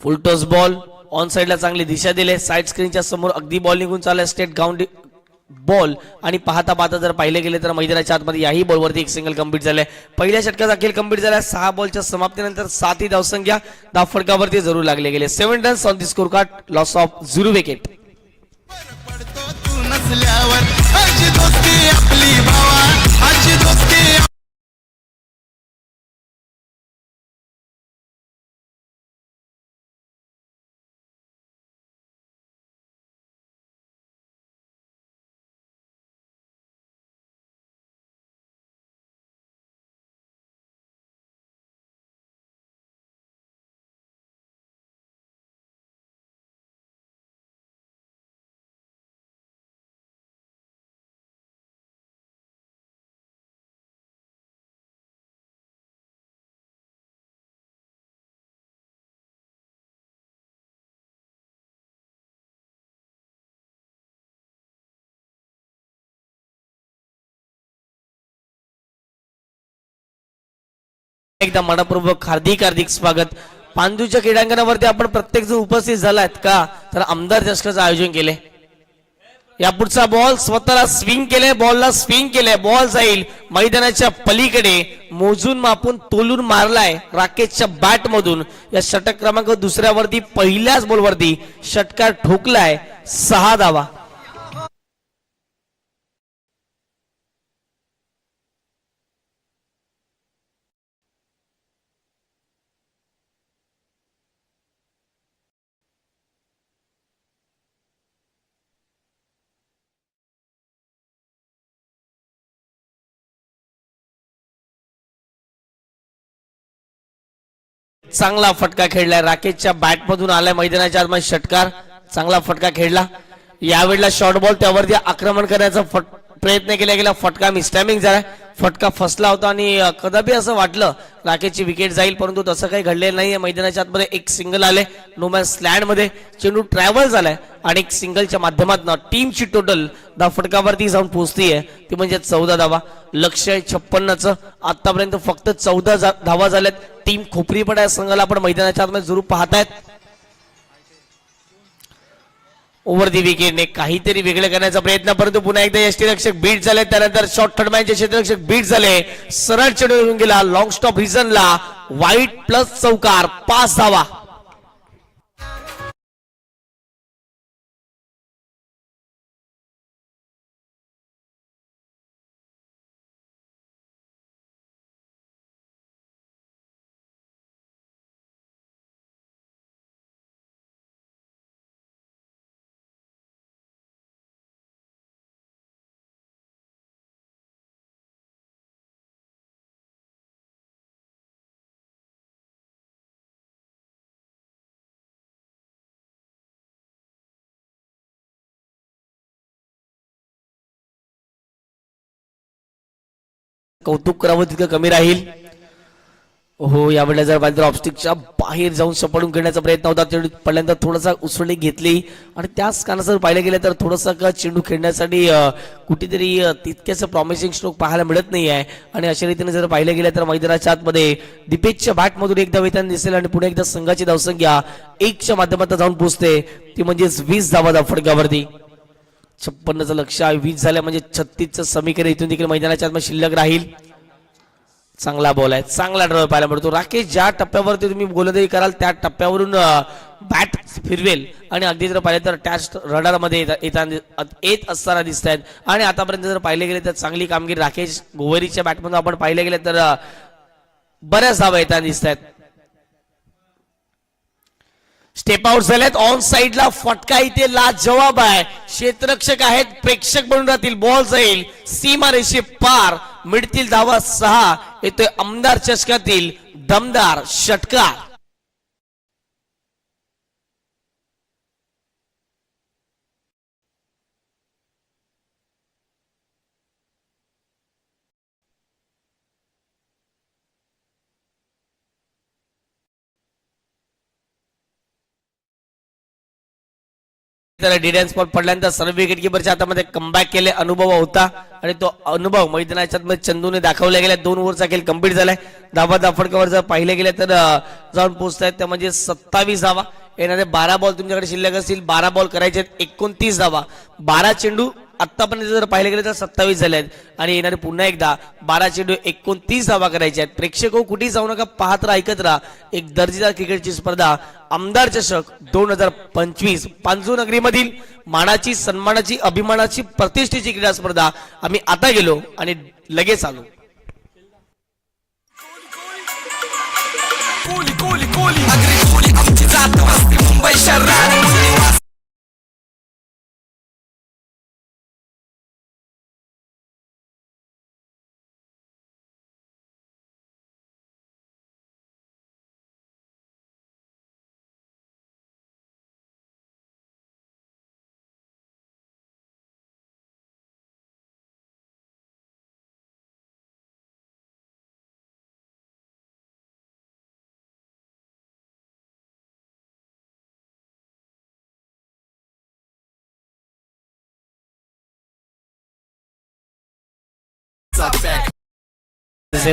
Full toss ball. ऑन साइडला चांगली दिशा दिले. साइड स्क्रीनच्या समोर अगदी बॉल निघून चालला. स्टेट ग्राउंड बॉल आणि पाहता जर पाहिले गेले तर मैदानाच्या आतमध्ये याही बॉलवरती एक सिंगल कम्प्लीट झाले. पहिल्या षटकाचा खेळ कम्प्लीट झाला. 6 बॉलच्या समाप्तीनंतर 7 ही धावसंख्या. धाव फटकावरती जरूर लागले गेले. 7 runs on the score card. Loss of 0 wicket. पडतो तू नसल्यावर आजची दोस्ती आपली भावा. आजची दोस्ती एकदा मनपूर्वक हार्दिक स्वागत. पांदूच्या क्रीडांगणावरती आपण प्रत्येक जण उपस्थित झालात का तर आमदार चषकाचं आयोजन केले. या पुढचा बॉल स्वतःला स्विंग केले. बॉलला स्विंग केले. बॉल जाईल मैदानाच्या पलीकडे. मोजून मापून तोलून मारलाय राकेशच्या बॅट मधून. या षटक क्रमांक 2ऱ्यावरती पहिल्याच बॉलवरती षटकार ठोकलाय. 6 धावा. चांगला फटका खेळलाय. राकेशच्या बॅट मधून आलाय मैदानाच्या आतमध्ये षटकार. चांगला फटका खेळला. यावेळेला शॉर्ट बॉल त्यावरती आक्रमण करण्याचा प्रयत्न केला गेला, फटका मिसटायमिंग झाला, फटका फसला होता आणि कदापि असं वाटलं राकेशची विकेट जाईल, परंतु तसं काही घडलेलं नाहीये. मैदानाच्या आतमध्ये एक सिंगल आले नोमॅन्स लँड मध्ये, चेंडू ट्रॅव्हल झालाय आणि एक सिंगलच्या माध्यमातून टीमची टोटल फटकावरती जाऊन पोहोचतीये, ती म्हणजे 14 धावा. लक्ष्य आहे 56चं. आतापर्यंत फक्त 14 धावा झाल्यात. टीम खोपरीपड आहे संघाला आपण मैदानाच्या आतमध्ये जरूर पाहतायत. ओव्हर दी विकेटने काहीतरी वेगळं करण्याचा प्रयत्न, परंतु पुन्हा एकदा यष्टीरक्षक बीट झाले. त्यानंतर शॉर्ट थर्डमॅनचे क्षेत्ररक्षक बीट झाले. सरळ चेंडू येऊन गेला लॉंग स्टॉप रिझनला. वाईट प्लस चौकार, 5 धावा. कौतुक करावं तितकं कमी राहील. हो, यावेळेला जर बाजूला ऑब्स्टिकच्या बाहेर जाऊन सपाडून घेण्याचा प्रयत्न होता. चेंडू पडल्यानंतर थोडासा उसळणी घेतली आणि त्याच कारण जर पाहिलं गेलं तर थोडासा चेंडू खेळण्यासाठी कुठेतरी तितक्याच प्रॉमिसिंग स्ट्रोक पाहायला मिळत नाही आहे. आणि अशा रीतीने जर पाहिलं गेलं तर मैदानाच्या आतमध्ये दीपेशच्या बॅटमधून एकदा वेतन दिसेल आणि पुढे एकदा संघाची धावसंख्या 1च्या माध्यमातून जाऊन पोहोचते, ती म्हणजेच 20 धावा फटकावरती. 56चं लक्ष 20 झालं म्हणजे 36चं समीकरण इथून देखील मैदानाच्या आतमध्ये शिल्लक राहील. चांगला बॉल आहे, चांगला ड्रॉ पाहायला मिळतो. राकेश ज्या टप्प्यावरती तुम्ही गोलंदाजी कराल त्या टप्प्यावरून बॅट फिरवेल आणि अगदी जर पाहिलं तर टॅच रडारमध्ये येत असताना दिसत आहेत. आणि आतापर्यंत जर पाहिले गेले तर चांगली कामगिरी राकेश गोवरीच्या बॅटमधून आपण पाहिले गेले तर बऱ्याच धावा येताना दिसत आहेत. स्टेप आउट झालेत. ऑन साइडला फटका इथे लाजवाब आहे. क्षेत्ररक्षक आहेत, प्रेक्षक बनून राहतील. बॉल जाईल सीमारेषे पार, मिळतील धावा 6. येतोय आमदार चषकातील दमदार षटकार. डिडेन स्पॉट पडल्यानंतर सर्व विकेट किपरच्या हातामध्ये कमबॅक केले अनुभव होता आणि तो अनुभव मैदानाच्या चंदूने दाखवला गेला. 2 ओव्हरचा खेळ कंप्लीट झालाय. धावा फटकावर जर पाहिले गेले तर जाऊन पोहोचतायत त्या म्हणजे 27 धावा. येणारे 12 बॉल तुमच्याकडे शिल्लक असतील. 12 बॉल करायचे, 29 धावा. 12 चेंडू आतापर्यंत जर पाहिले गेले तर 27 झाले आहेत आणि येणारे पुन्हा एकदा 12 चेंडू 29 धावा करायचे आहेत. प्रेक्षक हो, कुठेही जाऊ नका, पाहत राहा, ऐकत राहा. एक दर्जेदार क्रिकेटची स्पर्धा आमदार चषक 2025 पांजू नगरीमधील मानाची, सन्मानाची, अभिमानाची, प्रतिष्ठेची क्रीडा स्पर्धा. आम्ही आता गेलो आणि लगेच आलो. कोली कोली कोली अग्री कोली आमची जात वस्ती मुंबई शहरात.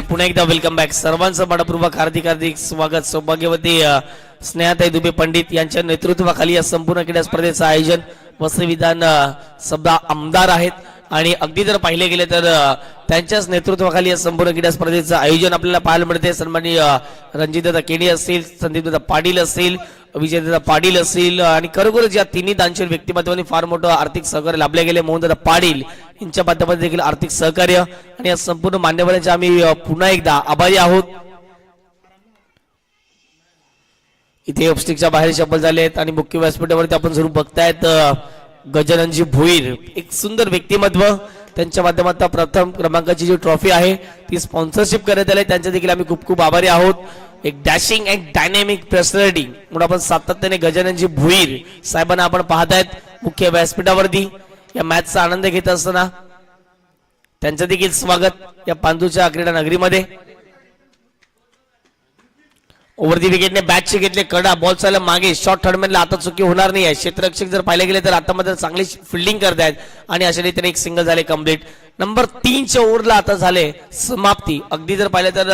पुन्हा एकदा वेलकम बॅक. सर्वांचं मनपूर्वक हार्दिक स्वागत. सौभाग्यवती स्नेहाताई दुबे पंडित यांच्या नेतृत्वाखाली या संपूर्ण क्रीडा स्पर्धेचं आयोजन वसविधान सभा आमदार आहेत आणि अगदी जर पाहिले गेले तर त्यांच्याच नेतृत्वाखाली या संपूर्ण क्रीडा स्पर्धेचं आयोजन आपल्याला पाहायला मिळते. सन्माननीय रणजितदादा केणी असतील, संदीपदादा पाटील असतील, विजयदादा पाटील असतील आणि खरोखरच या तिन्ही दानशूर व्यक्तिमत्वांनी फार मोठं आर्थिक सहकार्य लाभले गेले. मोहनदादा पाटील यांच्या माध्यमातून देखील आर्थिक सहकार्य आणि या संपूर्ण मान्यवरांचे आम्ही पुन्हा एकदा आभारी आहोत. इथे ऑब्स्टिकच्या बाहेर शपल झाले आहेत आणि मुख्य व्यासपीठावरती आपण जरूर बघतायत गजाननजी भोईर, एक सुंदर व्यक्तिमत्व. त्यांच्या माध्यमातून प्रथम क्रमांकाची जी ट्रॉफी आहे ती स्पॉन्सरशिप करण्यात आली. त्यांच्या देखील आम्ही खूप खूप आभारी आहोत. एक डॅशिंग अँड डायनॅमिक पर्सनॅलिटी म्हणून आपण सातत्याने गजाननजी भोईर साहेबांना आपण पाहतायत मुख्य व्यासपीठावरती या मॅचचा आनंद घेत असताना. त्यांचं देखील स्वागत या पांदूच्या क्रीडा नगरीमध्ये. ओव्हर विकेटने बॅटचे घेतले कडा, बॉल चालला मागे, शॉर्ट थर्डमॅनला आता चुकी होणार नाही आहे. क्षेत्ररक्षक जर पाहिले गेले तर आता मात्र चांगली फिल्डिंग करतायत आणि अशा रीतीने एक सिंगल झाले कम्प्लीट. नंबर 3च्या ओव्हरला आता झाले समाप्ती. अगदी जर पाहिलं तर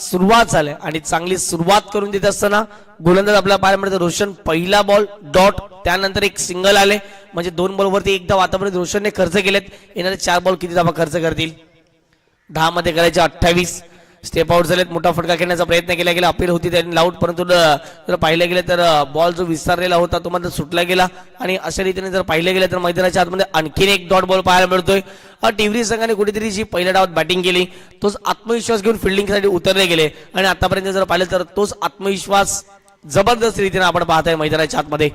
सुरुवात झाली आणि चांगली सुरुवात करून देत असताना गोलंदाज आपल्याला पाहायला मिळतं रोशन. पहिला बॉल डॉट, त्यानंतर एक सिंगल आले, म्हणजे 2 बॉलवरती एकदा आतापर्यंत रोशनने खर्च केलेत. येणारे 4 बॉल किती धावा खर्च करतील? 10 मध्ये करायचे 28. स्टेप आउट झालेत. मोठा फटका खेळण्याचा प्रयत्न केला गेला, अपील होती त्यांनी लाऊड, परंतु जर पाहिलं गेलं तर बॉल जो विस्तारलेला होता तो मात्र सुटला गेला. आणि अशा रीतीने जर पाहिलं गेलं तर मैदानाच्या आतमध्ये आणखीन एक डॉट बॉल पाहायला मिळतोय. टिव्हरी संघाने कुठेतरी जी पहिल्या डावात बॅटिंग केली तोच आत्मविश्वास घेऊन फिल्डिंगसाठी उतरले गेले आणि आतापर्यंत जर पाहिलं तर तोच आत्मविश्वास जबरदस्त रीतीने आपण पाहताय मैदानाच्या आतमध्ये.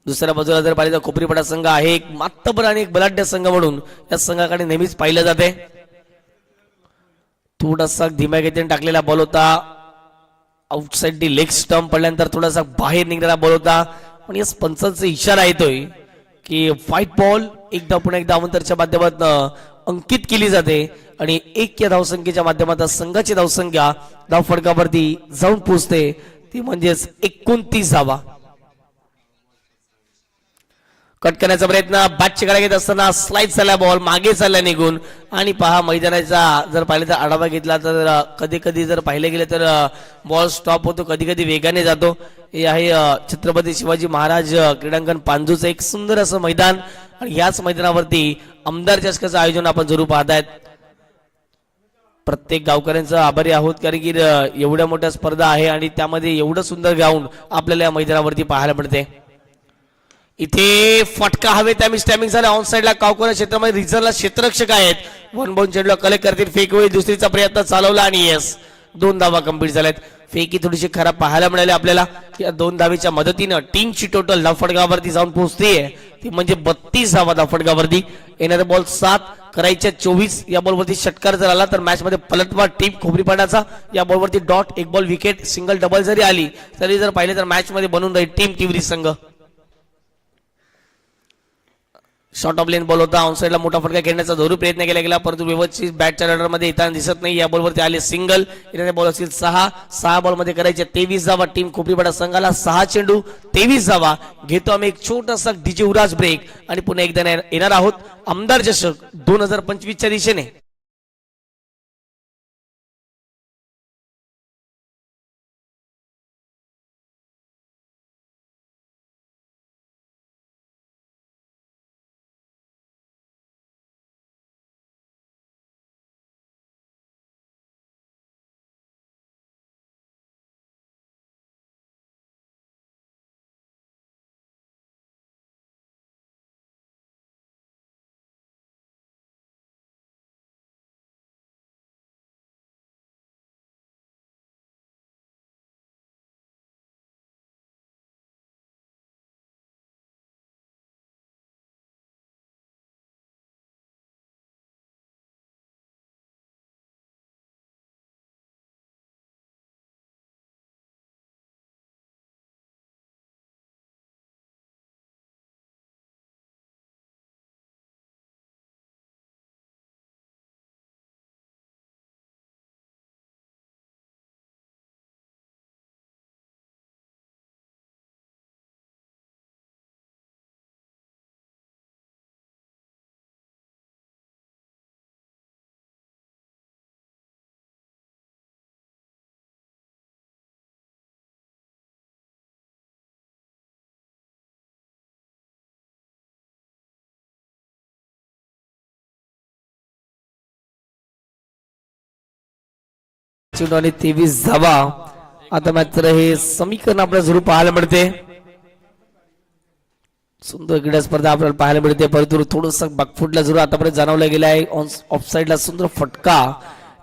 दुसऱ्या बाजूला जर पाहिलं तर कोपरीपाडा संघ आहे एक मातबर आणि एक बलाढ्य संघ म्हणून या संघाकडे नेहमीच पाहिलं जाते. थोडासा धीम्या गतीने टाकलेला बॉल होता, आउटसाइड दी लेग स्टंप पडल्यानंतर थोडासा बाहेर निघणारा बॉल होता. पण या पंचांचा इशारा येतोय की व्हाईट बॉल एकदा पुन्हा एकदा अवंतरच्या माध्यमातून अंकित केली जाते आणि 1 या धावसंख्येच्या माध्यमातून संघाची धावसंख्या धाव फडकावरती जाऊन पोहोचते, ती म्हणजेच 29 धावा. कट करण्याचा प्रयत्न, बॅटची गाडी घेत असताना स्लाइड झाला बॉल, मागे चालला निघून. आणि पहा मैदानाचा जर पाहिलं तर आढावा घेतला तर कधी कधी जर पाहिलं गेलं तर बॉल स्टॉप होतो, कधी कधी वेगाने जातो. हे आहे छत्रपती शिवाजी महाराज क्रीडांगण पांजूचं एक सुंदर असं मैदान आणि याच मैदानावरती आमदार चषकाचं आयोजन आपण जरूर पाहतायत. प्रत्येक गावकऱ्यांचं आभारी आहोत कारण की एवढ्या मोठ्या स्पर्धा आहे आणि त्यामध्ये एवढं सुंदर ग्राउंड आपल्याला या मैदानावरती पाहायला मिळते. इथे फटका हवे त्यामुळे स्टॅमिंग झाला. ऑन साइडला कावकोरा क्षेत्रामध्ये रिझर्वला क्षेत्ररक्षक आहेत. 1 बॉल चेंडूला कलेक्ट करतील, फेक होईल, दुसरीचा प्रयत्न चालवला आणि येस 2 धावा कंप्लीट झाल्यात. फेकी थोडीशी खराब पाहायला मिळाली आपल्याला. या 2 धावेच्या मदतीनं टीमची टोटल धाव फटकावरती जाऊन पोहोचते ती म्हणजे 32 धावा धाव फटकावरती. येणारे बॉल 7 करायच्या 24. या बॉलवरती षटकार जर आला तर मॅच मध्ये पलटवार टीम खोबरीपाड्याचा. या बॉलवरती dot, 1 ball wicket, single double जरी आली तरी जर पाहिले तर मॅच मध्ये बनून राहील टीम टिवरी संघ. शॉर्ट ऑफ लेन बॉल होता, ऑनसाइडला मोठा फटका खेळण्याचा जरूर प्रयत्न केला गेला परंतु व्यवस्थित बॅटच्या रडारमध्ये येताना दिसत नाही. या बॉलवरती आले सिंगल. येणारे बॉल असतील 6 बॉलमध्ये करायचे 23 धावा. टीम खोपरीपाडा संघाला 6 चेंडू 23 धावा. घेतो आम्ही एक छोटासा डीजे उराज ब्रेक आणि पुन्हा एकदा येणार आहोत आमदार चषक 2025च्या दिशेने. आणि 23 धावा. आता मात्र हे समीकरण आपल्याला जरूर पाहायला मिळते. सुंदर क्रीडा स्पर्धा आपल्याला पाहायला मिळते परंतु थोडस बॅकफुटला जरूर आतापर्यंत जाणवलं गेलं आहे. ऑफ साइडला सुंदर फटका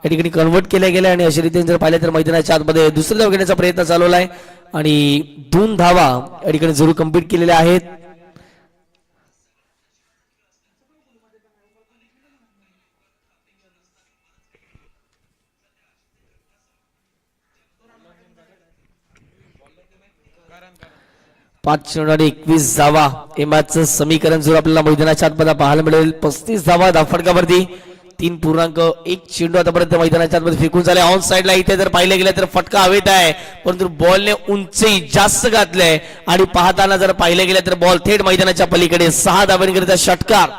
या ठिकाणी कन्वर्ट केला गेला आणि अशा रीतीने जर पाहिलं तर मैदानाच्या आतमध्ये दुसरी धाव घेण्याचा प्रयत्न चालवला आहे आणि 2 धावा या ठिकाणी जरूर कंप्लीट केलेल्या आहेत. 5 चेंडू आणि 21 धावा हे मॅचचं समीकरण जर आपल्याला मैदानाच्या आतमध्ये पाहायला मिळेल. 35 धावा धावफटकावरती 3.1 चेंडू आतापर्यंत मैदानाच्या आतमध्ये फेकून झाले. ऑन साइडला इथे जर पाहिलं गेलं तर फटका हवेत आहे, परंतु बॉलने उंची जास्त घातले आणि पाहताना जर पाहिलं गेलं तर बॉल थेट मैदानाच्या पलीकडे 6 धावांकरिता षटकार.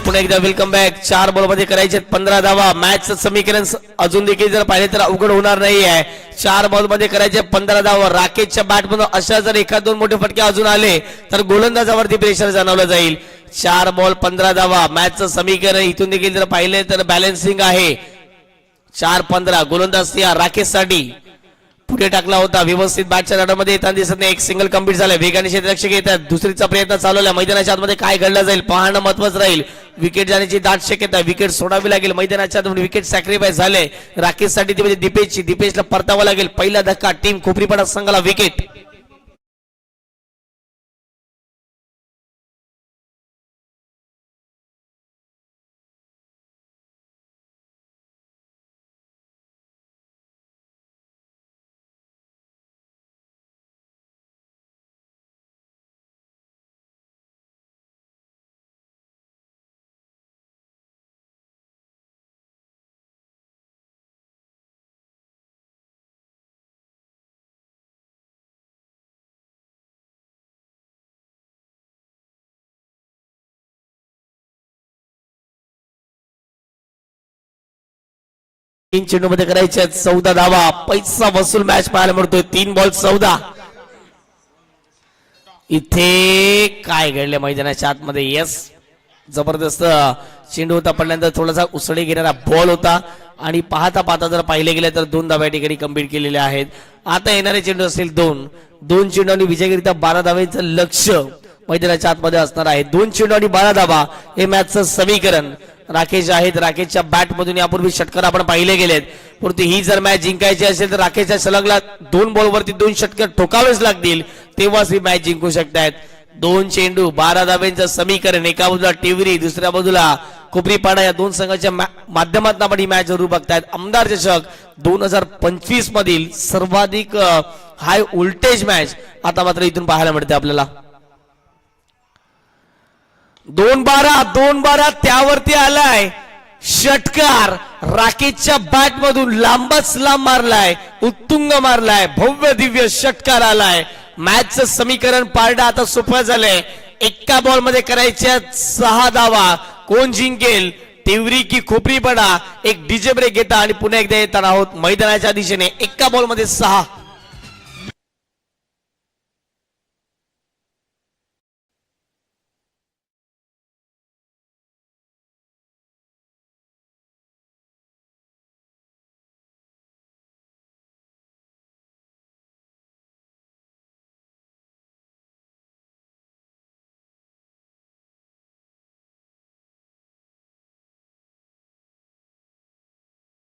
पुन्हा एकदा वेलकम बॅक. 4 बॉल मध्ये करायचे 15 धावा. मॅचचं समीकरण अजून देखील जर पाहिले तर अवघड होणार नाही आहे. 4 बॉल मध्ये करायचे 15 धावा. राकेशच्या बॅट मधून अशा जर एखाद दोन मोठे फटके अजून आले तर गोलंदाजावरती प्रेशर जाणवलं जाईल. 4 बॉल 15 धावा. मॅचचं समीकरण इथून देखील जर पाहिले तर बॅलन्सिंग आहे. 4-15 गोलंदाज राकेश साठी पुढे टाकला होता. व्यवस्थित बॅटच्या नाडामध्ये येताना दिसत नाही. एक सिंगल कंप्लीट झालाय. वेगाने क्षेत्ररक्षक येतात. दुसरीचा प्रयत्न चालवला. मैदानाच्या आतमध्ये काय घडलं जाईल पाहणं महत्वाचं राहील. विकेट जाण्याची दाट शक्यता. विकेट सोडावी लागेल. मैदानाच्या आतमध्ये विकेट सॅक्रिफाईस झाले राकेशसाठी. ती म्हणजे दीपेशला परतावं लागेल. पहिला धक्का टीम खोपरीपाडा संघाला विकेट. तीन चेंडू मध्ये करायचे 14 धावा. पैसा वसूल मॅच पाहायला मिळतोय. 3 बॉल 14. इथे काय घडले मैदानाच्या आतमध्ये. यस जबरदस्त चेंडू होता. पडल्यानंतर थोडासा उसळी घेणारा बॉल होता आणि पाहता पाहता जर पाहिले गेले तर 2 धावा या ठिकाणी कंप्लीट केलेल्या आहेत. आता येणारे चेंडू असतील 2 चेंडू आणि विजयकरिता 12 धावांचं लक्ष मैदानाच्या आतमध्ये असणार आहे. 2 चेंडू आणि 12 धावा हे मॅचचं समीकरण. राकेश आहेत. राकेशच्या बॅट मधून यापूर्वी षटकार आपण पाहिले गेलेत, परंतु ही जर मॅच जिंकायची असेल तर राकेशच्या सलगला 2 बॉलवरती 2 षटकार ठोकावेच लागतील, तेव्हाच ही मॅच जिंकू शकतात. 2 चेंडू 12 धाव्यांचं समीकरण. एका बाजूला टिवरी, दुसऱ्या बाजूला खोपरीपाडा. या 2 संघाच्या माध्यमातून आपण ही मॅच जरूर बघतायत. आमदार चषक 2025 मधील सर्वाधिक हाय व्होल्टेज मॅच आता मात्र इथून पाहायला मिळते आपल्याला. 2-12 त्यावरती आलाय षटकार. राकेशच्या बॅट मधून लांबच लांब मारलाय, उत्तुंग मारलाय, भव्य दिव्य षटकार आलाय. मॅचचं समीकरण पारडा आता सोपं झालंय. एका बॉल मध्ये करायच्या 6 धावा. कोण जिंकेल, टिवरी की खोपरीपाडा? एक डीजे ब्रेक घेता आणि पुन्हा एकदा येताना आहोत मैदानाच्या दिशेने. एका बॉल मध्ये 6.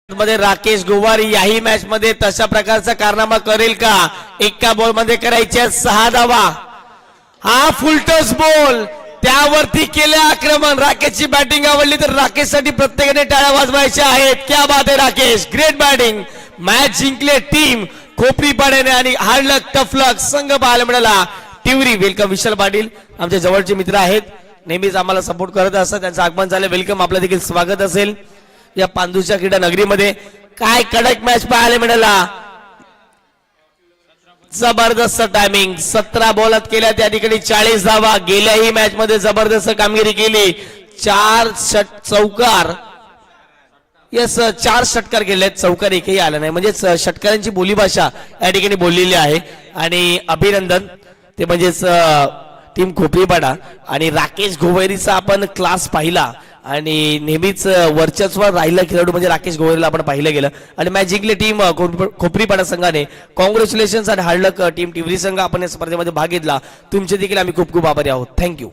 मध्ये राकेश गोवारी याही मॅच मध्ये तशा प्रकारचा कारनामा करेल का? एका बॉल मध्ये करायच्या 6 धावा. हा फुलटॉस बॉल त्यावरती केले आक्रमण. राकेशची बॅटिंग आवडली तर राकेशसाठी प्रत्येकाने टाळ्या वाजवायच्या आहेत. क्या बात आहे राकेश, ग्रेट बॅटिंग. मॅच जिंकले टीम खोपरीपाड्याने आणि हार्ड लक टफ लक संघ पाहायला मिळाला. टिवरी वेलकम. विशाल पाटील आमचे जवळचे मित्र आहेत, नेहमीच आम्हाला सपोर्ट करत असतात. त्यांचं आगमन झालं. वेलकम. आपलं देखील स्वागत असेल या पांदूच्या क्रीडा नगरीमध्ये. काय कडक मॅच पाहायला मिळाला. जबरदस्त टायमिंग. 17 बॉलात केल्या त्या ठिकाणी 40 धावा. गेल्याही मॅच मध्ये जबरदस्त कामगिरी केली. 4 चौकार. यस 4 षटकार केले. चौकार एकही आला नाही. म्हणजे षटकारांची बोलीभाषा या ठिकाणी बोललेली आहे. आणि अभिनंदन ते म्हणजेच टीम खोपरीपाडा आणि राकेश गोवैरीचा आपण क्लास पाहिला आणि नेहमीच वर्चस्व राहिला खेळाडू म्हणजे राकेश गोवरीला आपण पाहिलं गेलं. आणि मॅच जिंकली टीम खोपरीपाडा संघाने. कॉंग्रॅच्युलेशन आणि हार्ड लक टीम टिवरी संघ. आपण या स्पर्धेमध्ये भाग घेतला. तुमचे देखील आम्ही खूप खूप आभारी आहोत. थँक्यू.